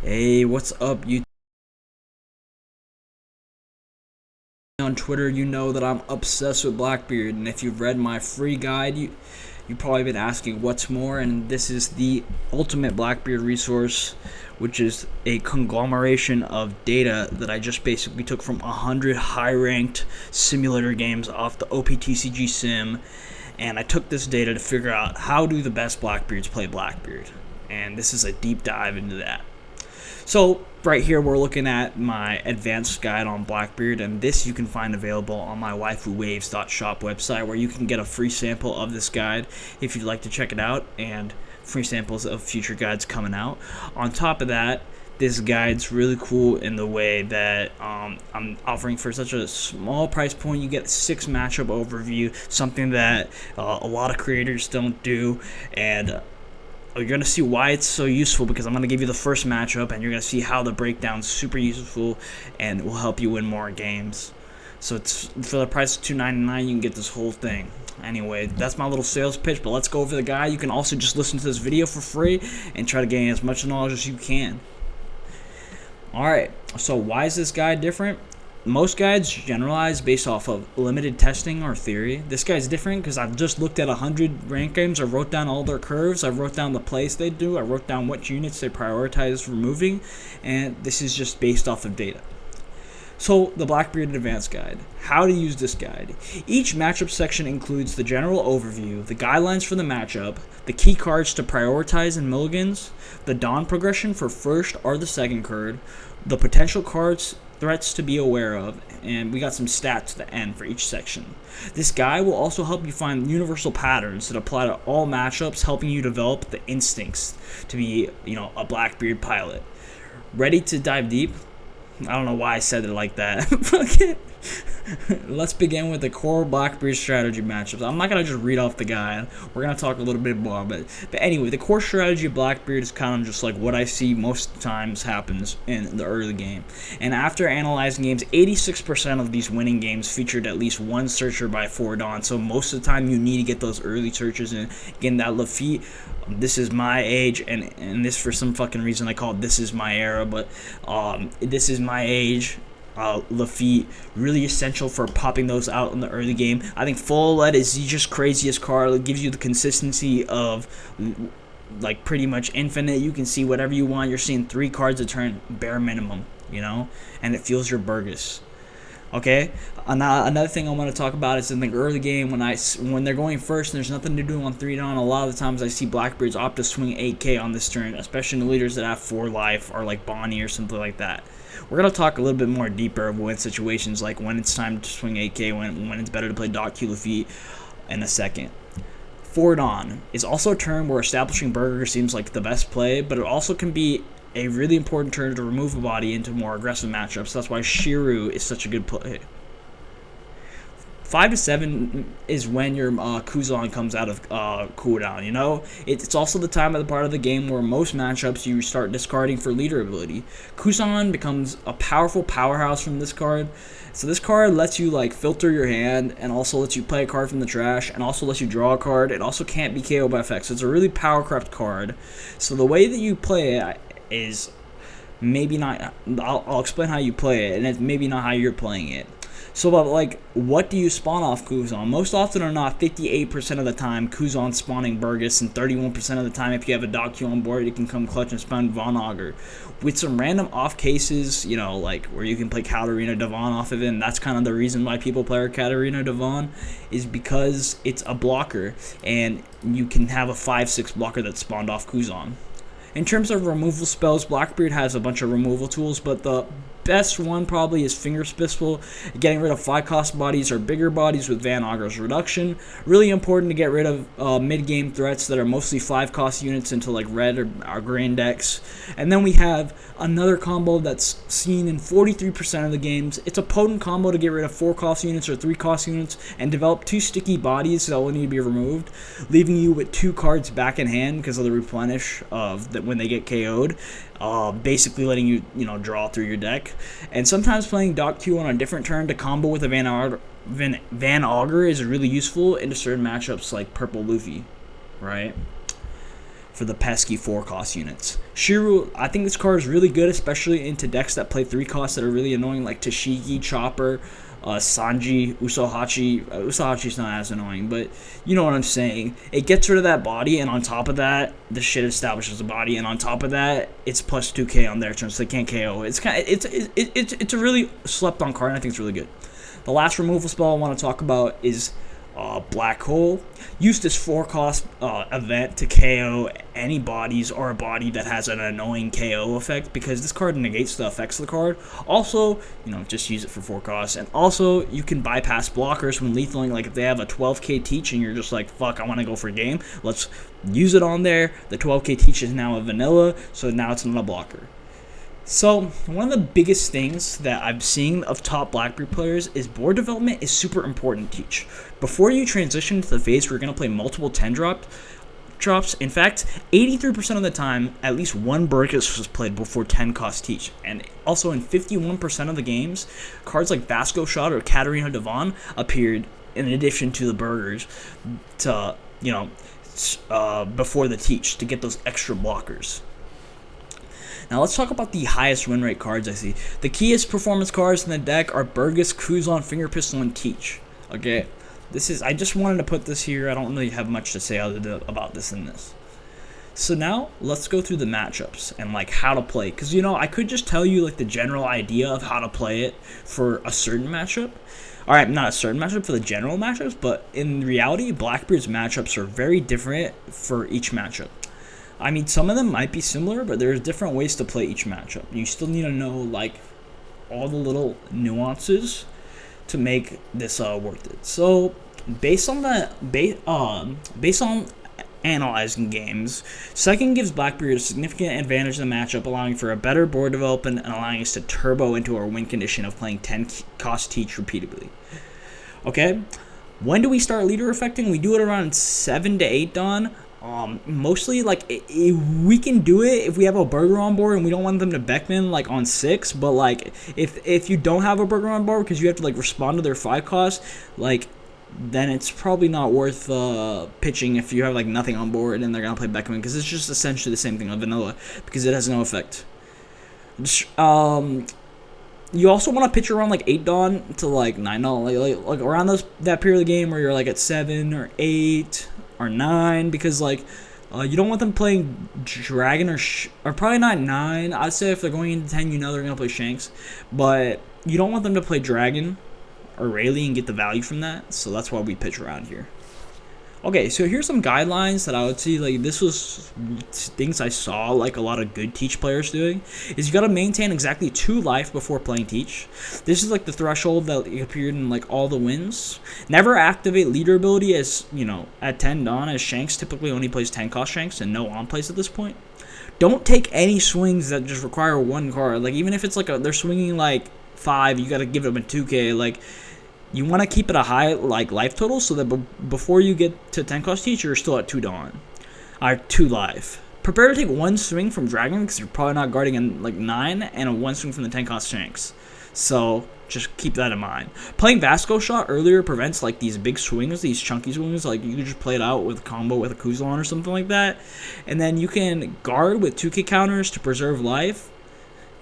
Hey, what's up, you? On Twitter, you know that I'm obsessed with Blackbeard, and if you've read my free guide, you've probably been asking what's more, and this is the ultimate Blackbeard resource, which is a conglomeration of data that I just basically took from 100 high-ranked simulator games off the OPTCG sim, and I took this data to figure out how do the best Blackbeards play Blackbeard, and this is a deep dive into that. So right here we're looking at my advanced guide on Blackbeard, and this you can find available on my waifuwaves.shop website, where you can get a free sample of this guide if you'd like to check it out, and free samples of future guides coming out. On top of that, this guide's really cool in the way that I'm offering for such a small price point. You get 6 matchup overview, something that a lot of creators don't do, and you're going to see why it's so useful, because I'm going to give you the first matchup, and you're going to see how the breakdown's super useful and will help you win more games. So it's for the price of $2.99, you can get this whole thing. Anyway, that's my little sales pitch, but let's go over the guide. You can also just listen to this video for free and try to gain as much knowledge as you can. Alright, so why is this guide different? Most guides generalize based off of limited testing or theory. This guide's different because I've just looked at 100 rank games. I wrote down all their curves. I wrote down the plays they do. I wrote down what units they prioritize removing. And this is just based off of data. So, the Blackbeard Advanced Guide. How to use this guide. Each matchup section includes the general overview, the guidelines for the matchup, the key cards to prioritize in mulligans, the Dawn progression for first or the second card, the potential cards threats to be aware of, and we got some stats at the end for each section. This guide will also help you find universal patterns that apply to all matchups, helping you develop the instincts to be, a Blackbeard pilot. Ready to dive deep? I don't know why I said it like that. Let's begin with the core Blackbeard strategy matchups. I'm not going to just read off the guide. We're going to talk a little bit more. But anyway, the core strategy of Blackbeard is kind of just like what I see most times happens in the early game. And after analyzing games, 86% of these winning games featured at least one searcher by 4 Dawn. So most of the time you need to get those early searches in. Again, that Lafitte, this is my age, and this for some fucking reason I call it This Is My Era, but This Is My Age. Lafitte, really essential for popping those out in the early game. I think Full Lead is the just craziest card. It gives you the consistency of like pretty much infinite. You can see whatever you want. You're seeing 3 cards a turn, bare minimum, and it fuels your Burgess. Okay, another thing I want to talk about is in the early game when they're going first and there's nothing to do on 3 Dawn. A lot of the times I see Blackbeards opt to swing 8k on this turn, especially in the leaders that have 4 life or like Bonnie or something like that. We're going to talk a little bit more deeper of when situations, like when it's time to swing 8k, when it's better to play Doc Q Lafitte in a second. 4 Dawn is also a turn where establishing Burger seems like the best play, but it also can be a really important turn to remove a body into more aggressive matchups. That's why Shiru is such a good play. 5 to 7 is when your Kuzan comes out of cooldown, It's also the time of the part of the game where most matchups you start discarding for leader ability. Kuzan becomes a powerful powerhouse from this card. So this card lets you filter your hand, and also lets you play a card from the trash, and also lets you draw a card. It also can't be KO'd by effects. So it's a really power corrupt card. So the way that you play it is maybe not. I'll explain how you play it, and it's maybe not how you're playing it. So, what do you spawn off Kuzan? Most often or not, 58% of the time, Kuzan spawning Burgess, and 31% of the time, if you have a Doc Q on board, it can come clutch and spawn Von Augur. With some random off cases, where you can play Katarina Devon off of it, and that's kind of the reason why people play Katarina Devon, is because it's a blocker, and you can have a 5/6 blocker that's spawned off Kuzan. In terms of removal spells, Blackbeard has a bunch of removal tools, but the best one probably is Finger Spitful, getting rid of 5-cost bodies or bigger bodies with Van Augur's reduction. Really important to get rid of mid-game threats that are mostly 5-cost units into red or green decks. And then we have another combo that's seen in 43% of the games. It's a potent combo to get rid of 4-cost units or 3-cost units and develop 2 sticky bodies that will need to be removed, leaving you with 2 cards back in hand because of the replenish of when they get KO'd. Basically letting you, draw through your deck. And sometimes playing Doc Q on a different turn to combo with a Van Augur is really useful into certain matchups like Purple Luffy, right? for the pesky 4-cost units. Shiru, I think this card is really good, especially into decks that play 3 costs that are really annoying, like Tashiki, Chopper, Sanji, Usohachi. Usohachi's not as annoying, but you know what I'm saying. It gets rid of that body, and on top of that, the shit establishes a body, and on top of that, it's plus 2k on their turn, so they can't KO. It's a really slept on card, and I think it's really good. The last removal spell I want to talk about is Black Hole. Use this 4-cost event to KO any bodies or a body that has an annoying KO effect, because this card negates the effects of the card. Also, just use it for 4 costs. And also, you can bypass blockers when lethaling. Like if they have a 12k teach and you're just like, fuck, I want to go for a game, let's use it on there. The 12k teach is now a vanilla, so now it's not a blocker. So, one of the biggest things that I've seen of top Blackbeard players is board development is super important to teach. Before you transition to the phase where you're going to play multiple 10 drops, in fact, 83% of the time, at least one Burgess was played before 10 cost teach. And also in 51% of the games, cards like Vasco Shot or Katarina Devon appeared in addition to the burgers to, before the teach to get those extra blockers. Now let's talk about the highest win rate cards I see. The keyest performance cards in the deck are Burgess, Kuzon, Finger Pistol, and Teach. Okay, I just wanted to put this here. I don't really have much to say about this in this. So now let's go through the matchups and like how to play, because I could just tell you like the general idea of how to play it for a certain matchup. All right, not a certain matchup, for the general matchups, but in reality, Blackbeard's matchups are very different for each matchup. I mean, some of them might be similar, but there's different ways to play each matchup. You still need to know like all the little nuances to make this worth it. So based on analyzing games, second gives Blackbeard a significant advantage in the matchup, allowing for a better board development and allowing us to turbo into our win condition of playing 10 cost teach repeatedly. Okay, when do we start leader affecting? We do it around 7 to 8 dawn. Mostly like we can do it if we have a burger on board and we don't want them to Beckman like on 6, but like if you don't have a burger on board because you have to like respond to their 5 cost, like then it's probably not worth pitching if you have like nothing on board and they're gonna play Beckman, because it's just essentially the same thing on vanilla because it has no effect. You also want to pitch around like 8 dawn to like 9 dawn, like around that period of the game where you're like at 7 or 8 or 9, because like you don't want them playing Dragon or probably not 9. I'd say if they're going into 10, they're gonna play Shanks, but you don't want them to play Dragon or Rayleigh and get the value from that. So that's why we pitch around here. Okay, so here's some guidelines that I would see. Like this was things I saw like a lot of good Teach players doing. Is you gotta maintain exactly 2 life before playing Teach. This is like the threshold that appeared in like all the wins. Never activate leader ability as at 10 dawn, as Shanks typically only plays 10 cost Shanks and no on plays at this point. Don't take any swings that just require 1 card. Like even if it's like they're swinging like 5, you gotta give them a 2k. Like you want to keep it a high like life total so that before you get to 10 cost teach, you're still at 2 dawn, or 2 life. Prepare to take 1 swing from Dragon because you're probably not guarding in like 9, and a 1 swing from the 10 cost Shanks. So just keep that in mind. Playing Vasco Shot earlier prevents like these big swings, these chunky swings. Like you can just play it out with a combo with a Kuzon or something like that, and then you can guard with 2k counters to preserve life.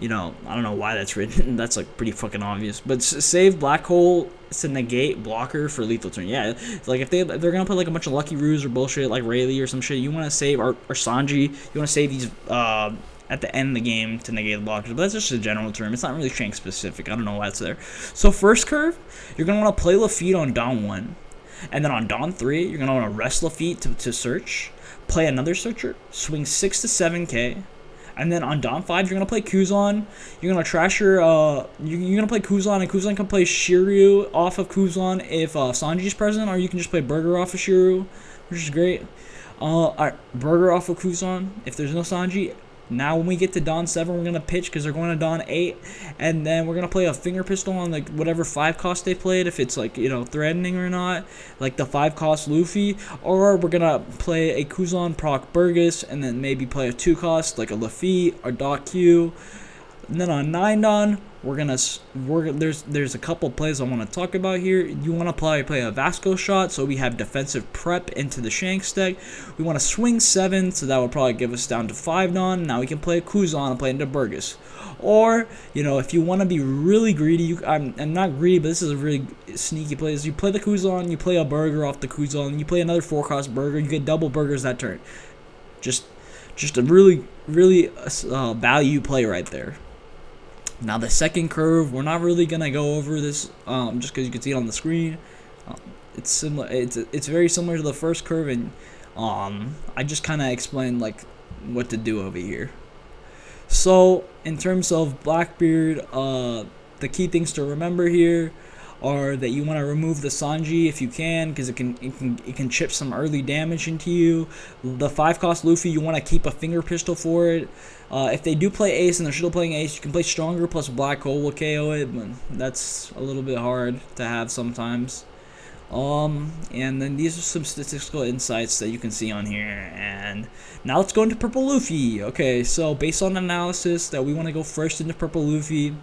I don't know why that's written. That's like pretty fucking obvious. But save Black Hole to negate blocker for lethal turn. Yeah, it's like if they're gonna put like a bunch of Lucky Roos or bullshit like Rayleigh or some shit, you want to save or Sanji. You want to save these at the end of the game to negate the blockers. But that's just a general term. It's not really Shank specific. I don't know why it's there. So first curve, you're gonna want to play Lafitte on dawn 1, and then on dawn 3, you're gonna want to rest Lafitte to search. Play another searcher. Swing 6 to 7k. And then on dawn 5, you're gonna play Kuzon. You're gonna trash your you're gonna play Kuzon, and Kuzon can play Shiryu off of Kuzon if Sanji's present, or you can just play Burger off of Shiryu, which is great. Alright, Burger off of Kuzon if there's no Sanji. Now when we get to dawn 7, we're gonna pitch because they're going to dawn 8, and then we're gonna play a Finger Pistol on like whatever 5 cost they played, if it's like threatening or not, like the 5 cost Luffy, or we're gonna play a Kuzon proc Burgess, and then maybe play a 2 cost like a Lafitte or Doc Q. And then on 9 dawn, there's a couple plays I want to talk about here. You want to play a Vasco shot, so we have defensive prep into the Shanks deck. We want to swing 7, so that would probably give us down to 5 Don. Now we can play a Kuzan and play into Burgess. Or, if you want to be really greedy, I'm not greedy, but this is a really sneaky play. Is you play the Kuzan, you play a burger off the Kuzan, you play another 4-cost burger, you get double burgers that turn. Just a really value play right there. Now the second curve, we're not really gonna go over this, just because you can see it on the screen. It's similar. It's very similar to the first curve, and I just kind of explained like what to do over here. So in terms of Blackbeard, the key things to remember here are that you want to remove the Sanji if you can, because it can chip some early damage into you. The 5-cost Luffy, you want to keep a finger pistol for it. If they do play Ace and they're still playing Ace, you can play Stronger plus Black Hole will KO it, but that's a little bit hard to have sometimes. And then these are some statistical insights that you can see on here. And now let's go into Purple Luffy. Okay, so based on analysis that we want to go first into Purple Luffy,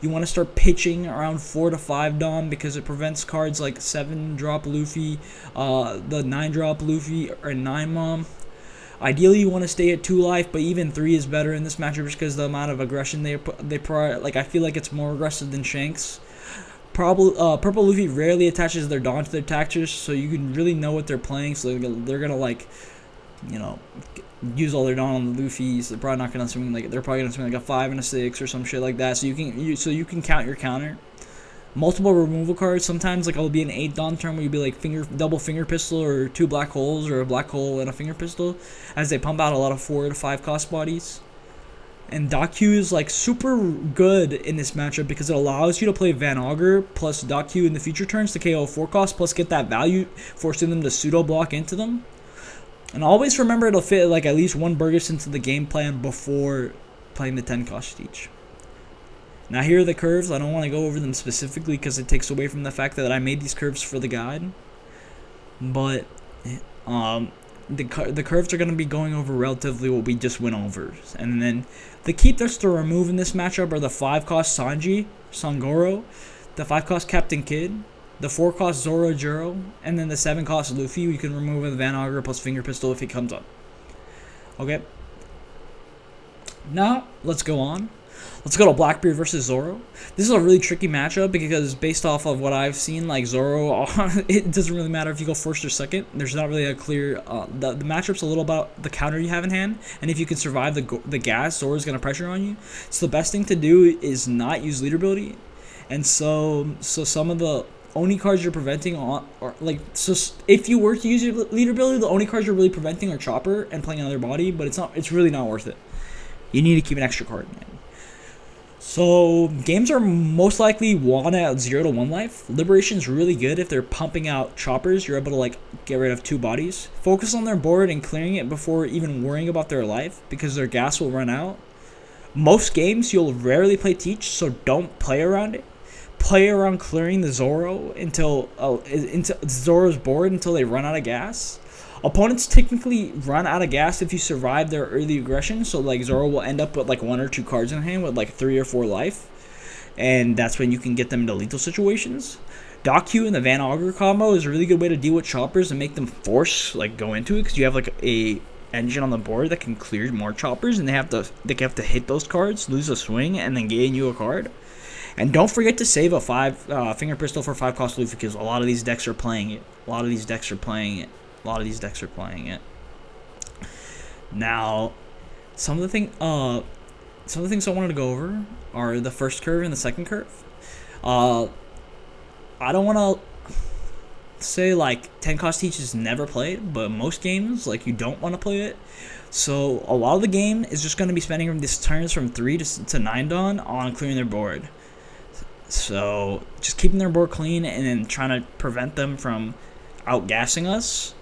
you want to start pitching around 4 to 5 Dom, because it prevents cards like 7-drop Luffy, the 9-drop Luffy, or 9 Mom. Ideally, you want to stay at 2 life, but even 3 is better in this matchup just because the amount of aggression they like. I feel like it's more aggressive than Shanks. Purple Luffy rarely attaches their Dawn to their tactics, so you can really know what they're playing. So they're gonna like, use all their Dawn on the Luffys. They're probably not gonna swing they're probably gonna swing like a 5 and a 6 or some shit like that. So you can count your counter. Multiple removal cards. Sometimes it'll be an 8 Dawn turn where you'll be like double finger pistol or 2 black holes or a black hole and a finger pistol, as they pump out a lot of 4 to 5 cost bodies. And Daku is like super good in this matchup because it allows you to play Van Augur plus Daku in the future turns to KO 4 cost plus get that value, forcing them to pseudo block into them. And always remember it'll fit like at least 1 Burgess into the game plan before playing the 10 cost each. Now here are the curves. I don't want to go over them specifically because it takes away from the fact that I made these curves for the guide. But the curves are going to be going over relatively what we just went over. And then the key threats to remove in this matchup are the 5-cost Sanji, Sangoro, the 5-cost Captain Kid, the 4-cost Zoro Juro, and then the 7-cost Luffy. You can remove with Van Augur plus Finger Pistol if he comes up. Okay. Now, let's go on. Let's go to Blackbeard versus Zoro. This is a really tricky matchup because based off of what I've seen, like Zoro, it doesn't really matter if you go first or second. There's not really a clear. The matchup's a little about the counter you have in hand, and if you can survive the gas, Zoro's gonna pressure on you. So the best thing to do is not use leader ability, and so some of the only cards you're preventing if you were to use your leader ability, the only cards you're really preventing are Chopper and playing another body, but it's really not worth it. You need to keep an extra card in hand. So games are most likely won at 0 to 1 life. Liberation's really good if they're pumping out choppers. You're able to like get rid of 2 bodies. Focus on their board and clearing it before even worrying about their life because their gas will run out. Most games you'll rarely play Teach, so don't play around it. Play around clearing the Zoro into Zoro's board until they run out of gas. Opponents technically run out of gas if you survive their early aggression, so like Zoro will end up with like 1 or 2 cards in hand with like 3 or 4 life, and that's when you can get them into lethal situations. Daku and the Van Augur combo is a really good way to deal with choppers and make them force like go into it because you have like a engine on the board that can clear more choppers, and they have to hit those cards, lose a swing, and then gain you a card. And don't forget to save a 5 finger pistol for 5-cost Luffy because a lot of these decks are playing it. Now, some of the things I wanted to go over are the first curve and the second curve. I don't want to say like 10-cost Teach is never played, but most games like you don't want to play it. So a lot of the game is just going to be spending these turns from 3 to 9 Dawn on clearing their board. So just keeping their board clean and then trying to prevent them from outgassing us.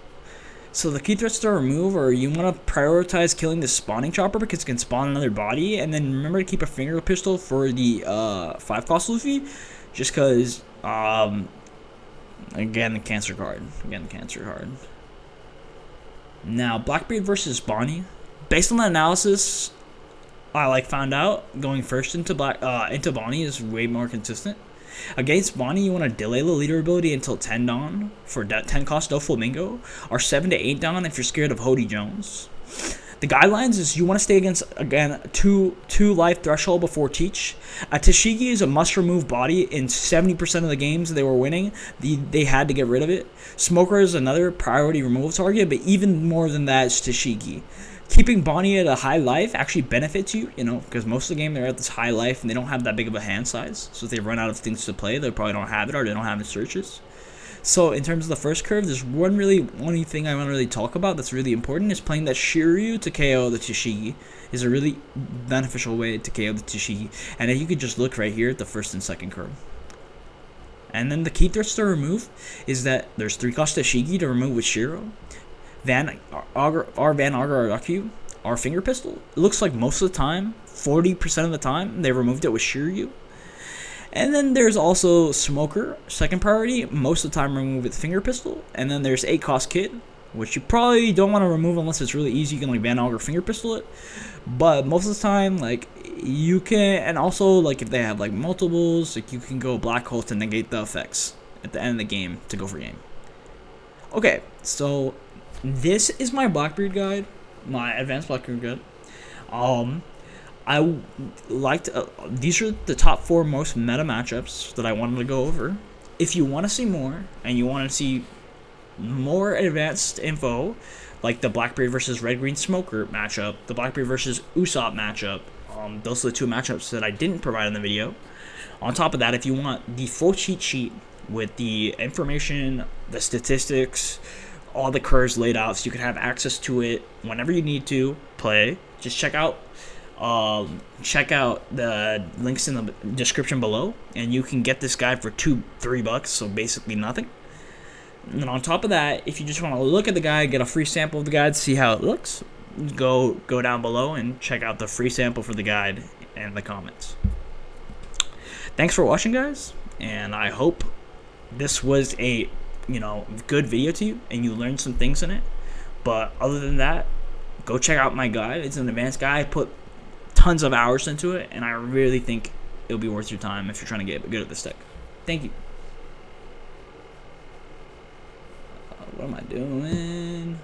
So the key threats to remove are you want to prioritize killing the spawning chopper because it can spawn another body, and then remember to keep a finger pistol for the 5-cost Luffy, just because again the cancer card. Now Blackbeard versus Bonnie. Based on the analysis, I found out going first into Bonnie is way more consistent. Against Bonnie, you want to delay the leader ability until 10 Dawn for 10 cost Doflamingo, or 7 to 8 Dawn if you're scared of Hody Jones. The guidelines is you want to stay against, again, two life threshold before Teach. Tashigi is a must-remove body in 70% of the games they were winning. They had to get rid of it. Smoker is another priority remove target, but even more than that is Tashigi. Keeping Bonnie at a high life actually benefits you, because most of the game they're at this high life and they don't have that big of a hand size. So if they run out of things to play, they probably don't have it or they don't have the searches. So in terms of the first curve, there's one thing I want to really talk about that's really important is playing that Shiryu to KO the Tashigi is a really beneficial way to KO the Tashigi. And if you could just look right here at the first and second curve. And then the key threats to remove is that there's 3 cost Tashigi to remove with Shiro. Van Augur Araku, our finger pistol. It looks like most of the time, 40% of the time, they removed it with Shiryu. And then there's also Smoker, second priority, most of the time remove with finger pistol. And then there's 8 cost Kid, which you probably don't want to remove unless it's really easy. You can Van Augur finger pistol it. But most of the time, you can, and also if they have multiples, you can go Black Hole to negate the effects at the end of the game to go for game. Okay, so this is my Blackbeard guide, my advanced Blackbeard guide. I liked these are the top 4 most meta matchups that I wanted to go over. If you want to see more and you want to see more advanced info, like the Blackbeard versus Red Green Smoker matchup, the Blackbeard versus Usopp matchup, those are the 2 matchups that I didn't provide in the video. On top of that, if you want the full cheat sheet with the information, the statistics, all the curves laid out so you can have access to it whenever you need to play, just check out the links in the description below, and you can get this guide for $3, so basically nothing. And then on top of that, if you just want to look at the guide, get a free sample of the guide, see how it looks, go down below and check out the free sample for the guide in the comments. Thanks for watching, guys, and I hope this was a good video to you and you learned some things in it. But other than that, go check out my guide. It's an advanced guide. I put tons of hours into it, and I really think it'll be worth your time if you're trying to get good at this deck. Thank you. What am I doing?